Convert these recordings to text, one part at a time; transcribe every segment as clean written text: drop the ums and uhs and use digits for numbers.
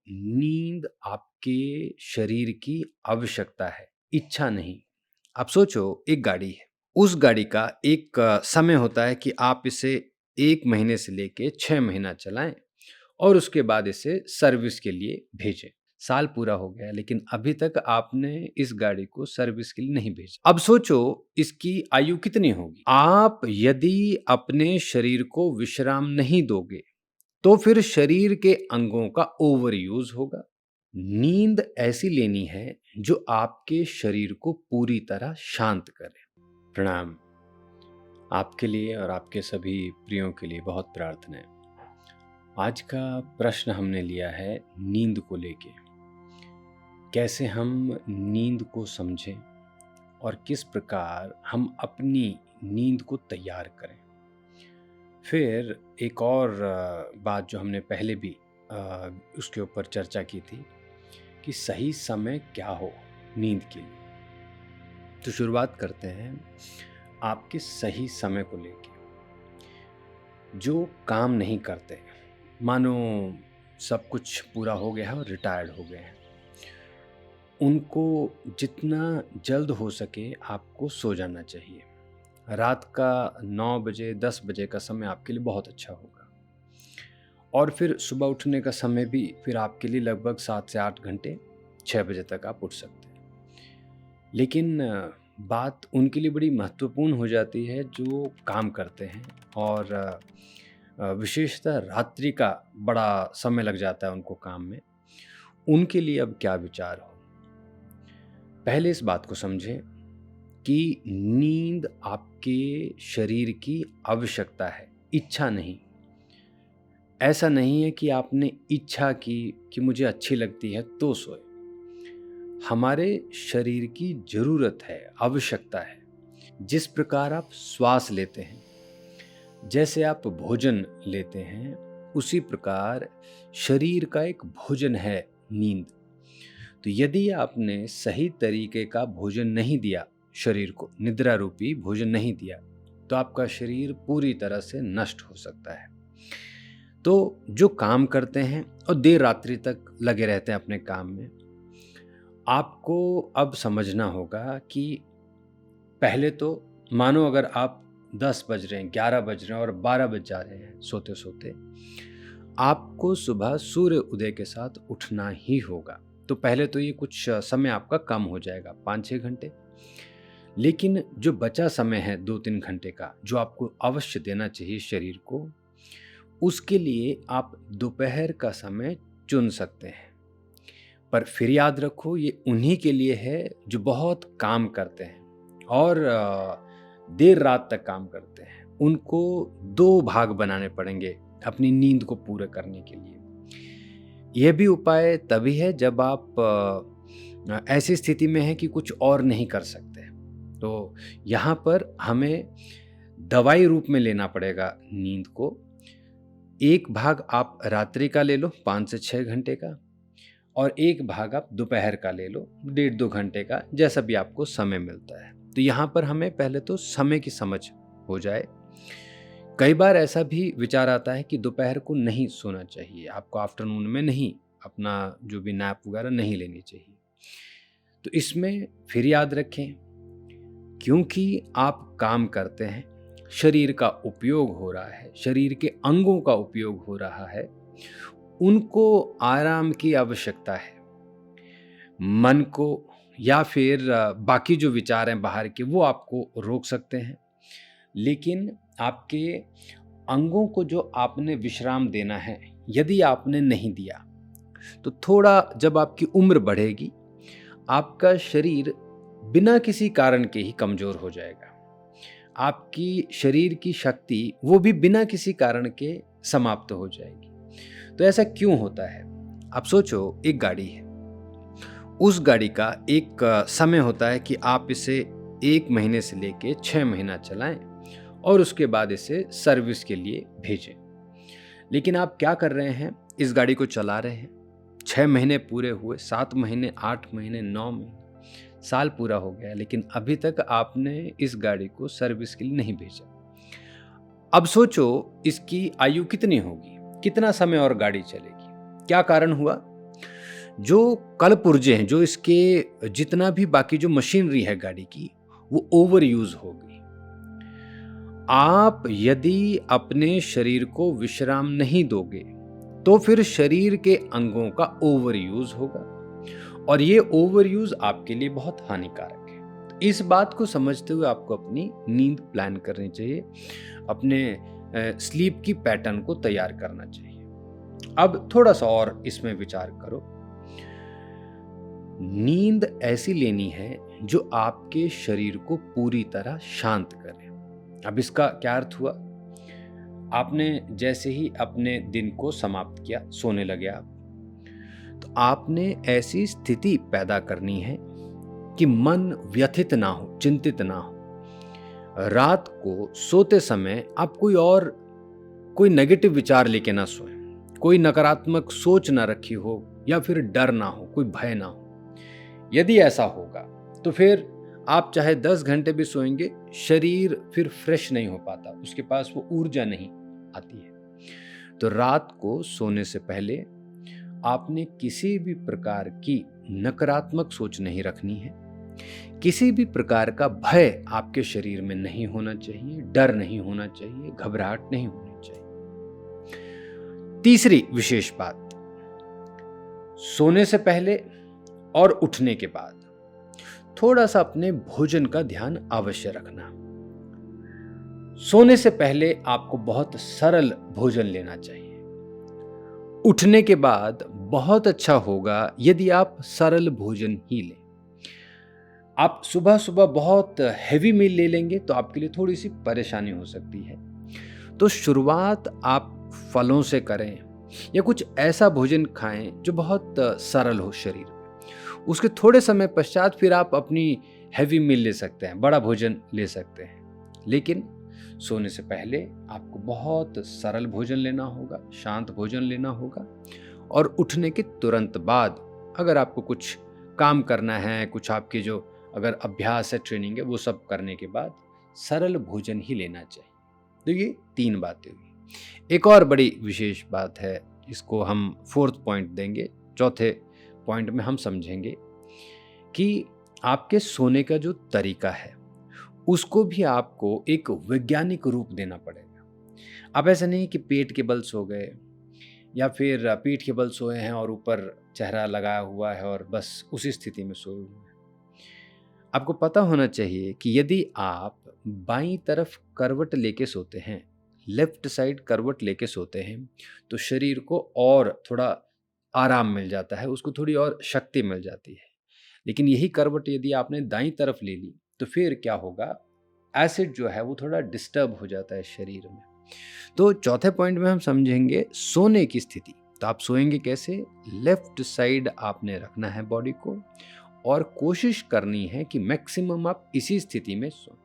नींद आपके शरीर की आवश्यकता है, इच्छा नहीं। आप सोचो एक गाड़ी है, उस गाड़ी का एक समय होता है कि आप इसे 1 महीने से लेके 6 महीना चलाएँ और उसके बाद इसे सर्विस के लिए भेजें। साल पूरा हो गया लेकिन अभी तक आपने इस गाड़ी को सर्विस के लिए नहीं भेजा। अब सोचो इसकी आयु कितनी होगी? आप यदि अपने शरीर को विश्राम नहीं दोगे तो फिर शरीर के अंगों का ओवर यूज होगा। नींद ऐसी लेनी है जो आपके शरीर को पूरी तरह शांत करे। प्रणाम। आपके लिए और आपके सभी प्रियों के लिए बहुत प्रार्थना है। आज का प्रश्न हमने लिया है नींद को लेके। कैसे हम नींद को समझें और किस प्रकार हम अपनी नींद को तैयार करें। फिर एक और बात जो हमने पहले भी उसके ऊपर चर्चा की थी कि सही समय क्या हो नींद के लिए। तो शुरुआत करते हैं आपके सही समय को लेके। जो काम नहीं करते, मानो सब कुछ पूरा हो गया है और रिटायर्ड हो गए हैं, उनको जितना जल्द हो सके आपको सो जाना चाहिए। रात का 9 बजे 10 बजे का समय आपके लिए बहुत अच्छा होगा और फिर सुबह उठने का समय भी फिर आपके लिए लगभग 7 से 8 घंटे 6 बजे तक आप उठ सकते हैं। लेकिन बात उनके लिए बड़ी महत्वपूर्ण हो जाती है जो काम करते हैं और विशेषतः रात्रि का बड़ा समय लग जाता है उनको काम में। उनके लिए अब क्या विचार हो? पहले इस बात को समझें कि नींद आपके शरीर की आवश्यकता है, इच्छा नहीं। ऐसा नहीं है कि आपने इच्छा की कि मुझे अच्छी लगती है तो सोए। हमारे शरीर की ज़रूरत है, आवश्यकता है। जिस प्रकार आप श्वास लेते हैं, जैसे आप भोजन लेते हैं, उसी प्रकार शरीर का एक भोजन है नींद। तो यदि आपने सही तरीके का भोजन नहीं दिया, शरीर को निद्रा रूपी भोजन नहीं दिया, तो आपका शरीर पूरी तरह से नष्ट हो सकता है। तो जो काम करते हैं और देर रात्रि तक लगे रहते हैं अपने काम में, आपको अब समझना होगा कि पहले तो मानो अगर आप 10 बज रहे हैं, 11 बज रहे हैं और 12 बज जा रहे हैं सोते-सोते, आपको सुबह सूर्य उदय के साथ उठना ही होगा। तो पहले तो ये कुछ समय आपका कम हो जाएगा, 5-6 घंटे। लेकिन जो बचा समय है 2-3 घंटे का, जो आपको अवश्य देना चाहिए शरीर को, उसके लिए आप दोपहर का समय चुन सकते हैं। पर फिर याद रखो ये उन्हीं के लिए है जो बहुत काम करते हैं और देर रात तक काम करते हैं। उनको 2 भाग बनाने पड़ेंगे अपनी नींद को पूरा करने के लिए। यह भी उपाय तभी है जब आप ऐसी स्थिति में हैं कि कुछ और नहीं कर सकते। तो यहाँ पर हमें दवाई रूप में लेना पड़ेगा नींद को। एक भाग आप रात्रि का ले लो 5 से 6 घंटे का और एक भाग आप दोपहर का ले लो 1.5-2 घंटे का, जैसा भी आपको समय मिलता है। तो यहाँ पर हमें पहले तो समय की समझ हो जाए। कई बार ऐसा भी विचार आता है कि दोपहर को नहीं सोना चाहिए, आपको आफ्टरनून में नहीं अपना जो भी नैप वगैरह नहीं लेनी चाहिए। तो इसमें फिर याद रखें, क्योंकि आप काम करते हैं, शरीर का उपयोग हो रहा है, शरीर के अंगों का उपयोग हो रहा है, उनको आराम की आवश्यकता है। मन को या फिर बाकी जो विचार हैं बाहर के, वो आपको रोक सकते हैं। लेकिन आपके अंगों को जो आपने विश्राम देना है, यदि आपने नहीं दिया, तो थोड़ा जब आपकी उम्र बढ़ेगी, आपका शरीर बिना किसी कारण के ही कमज़ोर हो जाएगा। आपकी शरीर की शक्ति वो भी बिना किसी कारण के समाप्त हो जाएगी। तो ऐसा क्यों होता है? आप सोचो एक गाड़ी है, उस गाड़ी का एक समय होता है कि आप इसे 1 महीने से लेके 6 महीना चलाएँ और उसके बाद इसे सर्विस के लिए भेजें। लेकिन आप क्या कर रहे हैं? इस गाड़ी को चला रहे हैं, 6 महीने पूरे हुए, 7 महीने, 8 महीने, 9 महीने, साल पूरा हो गया, लेकिन अभी तक आपने इस गाड़ी को सर्विस के लिए नहीं भेजा। अब सोचो इसकी आयु कितनी होगी? कितना समय और गाड़ी चलेगी? क्या कारण हुआ? जो कलपुर्जे हैं, जो इसके जितना भी बाकी जो मशीनरी है गाड़ी की, वो ओवर यूज़ हो गई। आप यदि अपने शरीर को विश्राम नहीं दोगे, तो फिर शरीर के अंगों का ओवर यूज़ होगा और ये ओवर यूज़ आपके लिए बहुत हानिकारक है। तो इस बात को समझते हुए आपको अपनी नींद प्लान करनी चाहिए, अपने स्लीप की पैटर्न को तैयार करना चाहिए। अब थोड़ा-सा और इसमें विचार करो। नींद ऐसी लेनी है जो आपके शरीर को पूरी तरह शांत करे। अब इसका क्या अर्थ हुआ? आपने जैसे ही अपने दिन को समाप्त किया, सोने लगे आप, तो आपने ऐसी स्थिति पैदा करनी है कि मन व्यथित ना हो, चिंतित ना हो। रात को सोते समय आप कोई नेगेटिव विचार लेके ना सोएं, कोई नकारात्मक सोच ना रखी हो या फिर डर ना हो, कोई भय ना हो। यदि ऐसा होगा तो फिर आप चाहे 10 घंटे भी सोएंगे, शरीर फिर फ्रेश नहीं हो पाता, उसके पास वो ऊर्जा नहीं आती है। तो रात को सोने से पहले आपने किसी भी प्रकार की नकारात्मक सोच नहीं रखनी है, किसी भी प्रकार का भय आपके शरीर में नहीं होना चाहिए, डर नहीं होना चाहिए, घबराहट नहीं होनी चाहिए। तीसरी विशेष बात, सोने से पहले और उठने के बाद थोड़ा सा अपने भोजन का ध्यान अवश्य रखना। सोने से पहले आपको बहुत सरल भोजन लेना चाहिए। उठने के बाद बहुत अच्छा होगा यदि आप सरल भोजन ही लें। आप सुबह सुबह बहुत हैवी मील ले लेंगे तो आपके लिए थोड़ी सी परेशानी हो सकती है। तो शुरुआत आप फलों से करें या कुछ ऐसा भोजन खाएं जो बहुत सरल हो शरीर में। उसके थोड़े समय पश्चात फिर आप अपनी हैवी मील ले सकते हैं, बड़ा भोजन ले सकते हैं। लेकिन सोने से पहले आपको बहुत सरल भोजन लेना होगा, शांत भोजन लेना होगा और उठने के तुरंत बाद अगर आपको कुछ काम करना है, कुछ आपके जो अगर अभ्यास है, ट्रेनिंग है, वो सब करने के बाद सरल भोजन ही लेना चाहिए। तो ये 3 बातें हुई। एक और बड़ी विशेष बात है, इसको हम 4th पॉइंट देंगे। चौथे पॉइंट में हम समझेंगे कि आपके सोने का जो तरीका है उसको भी आपको एक वैज्ञानिक रूप देना पड़ेगा। अब ऐसा नहीं कि पेट के बल सो गए या फिर पीठ के बल सोए हैं और ऊपर चेहरा लगाया हुआ है और बस उसी स्थिति में सोए हुए हैं। आपको पता होना चाहिए कि यदि आप बाईं तरफ करवट लेके सोते हैं, लेफ्ट साइड करवट लेके सोते हैं, तो शरीर को और थोड़ा आराम मिल जाता है, उसको थोड़ी और शक्ति मिल जाती है। लेकिन यही करवट यदि आपने दाईं तरफ ले ली तो फिर क्या होगा, एसिड जो है वो थोड़ा डिस्टर्ब हो जाता है शरीर में। तो चौथे पॉइंट में हम समझेंगे सोने की स्थिति। तो आप सोएंगे कैसे? लेफ्ट साइड आपने रखना है बॉडी को और कोशिश करनी है कि मैक्सिमम आप इसी स्थिति में सोएं।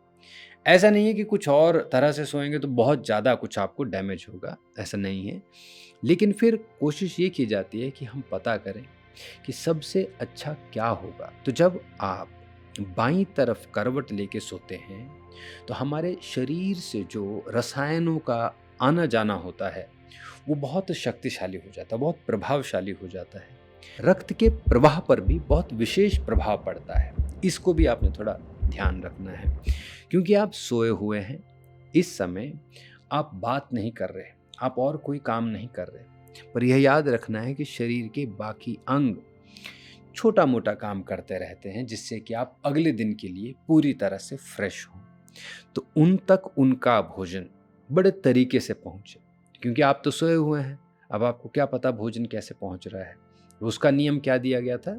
ऐसा नहीं है कि कुछ और तरह से सोएंगे तो बहुत ज़्यादा कुछ आपको डैमेज होगा, ऐसा नहीं है। लेकिन फिर कोशिश ये की जाती है कि हम पता करें कि सबसे अच्छा क्या होगा। तो जब आप बाईं तरफ करवट लेके सोते हैं तो हमारे शरीर से जो रसायनों का आना जाना होता है वो बहुत शक्तिशाली हो जाता है, बहुत प्रभावशाली हो जाता है। रक्त के प्रवाह पर भी बहुत विशेष प्रभाव पड़ता है। इसको भी आपने थोड़ा ध्यान रखना है क्योंकि आप सोए हुए हैं, इस समय आप बात नहीं कर रहे, आप और कोई काम नहीं कर रहे, पर यह याद रखना है कि शरीर के बाकी अंग छोटा मोटा काम करते रहते हैं जिससे कि आप अगले दिन के लिए पूरी तरह से फ्रेश हों। तो उन तक उनका भोजन बड़े तरीके से पहुँचे क्योंकि आप तो सोए हुए हैं। अब आपको क्या पता भोजन कैसे पहुँच रहा है। उसका नियम क्या दिया गया था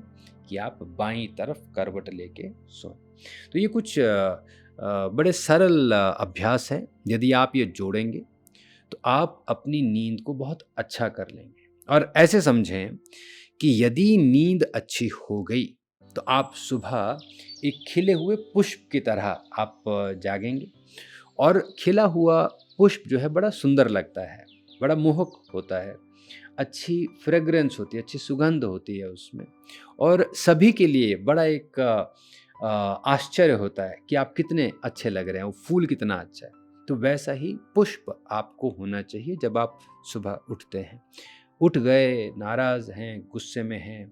कि आप बाईं तरफ करवट लेके सोएं। तो ये कुछ बड़े सरल अभ्यास हैं। यदि आप ये जोड़ेंगे तो आप अपनी नींद को बहुत अच्छा कर लेंगे। और ऐसे समझें कि यदि नींद अच्छी हो गई तो आप सुबह एक खिले हुए पुष्प की तरह आप जागेंगे और खिला हुआ पुष्प जो है बड़ा सुंदर लगता है, बड़ा मोहक होता है, अच्छी फ्रेग्रेंस होती है, अच्छी सुगंध होती है उसमें और सभी के लिए बड़ा एक आश्चर्य होता है कि आप कितने अच्छे लग रहे हैं, वो फूल कितना अच्छा है। तो वैसा ही पुष्प आपको होना चाहिए जब आप सुबह उठते हैं। उठ गए, नाराज़ हैं, गुस्से में हैं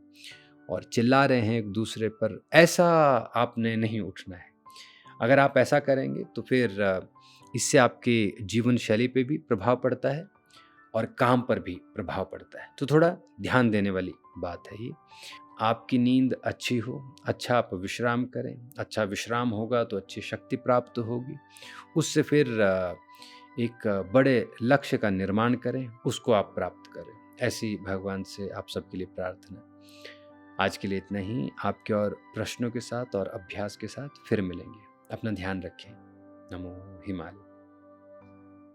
और चिल्ला रहे हैं एक दूसरे पर, ऐसा आपने नहीं उठना है। अगर आप ऐसा करेंगे तो फिर इससे आपके जीवन शैली पे भी प्रभाव पड़ता है और काम पर भी प्रभाव पड़ता है। तो थोड़ा ध्यान देने वाली बात है ये। आपकी नींद अच्छी हो, अच्छा आप विश्राम करें, अच्छा विश्राम होगा तो अच्छी शक्ति प्राप्त होगी। उससे फिर एक बड़े लक्ष्य का निर्माण करें, उसको आप प्राप्त करें। ऐसी भगवान से आप सबके लिए प्रार्थना। आज के लिए इतना ही। आपके और प्रश्नों के साथ और अभ्यास के साथ फिर मिलेंगे। अपना ध्यान रखें। नमो हिमालय।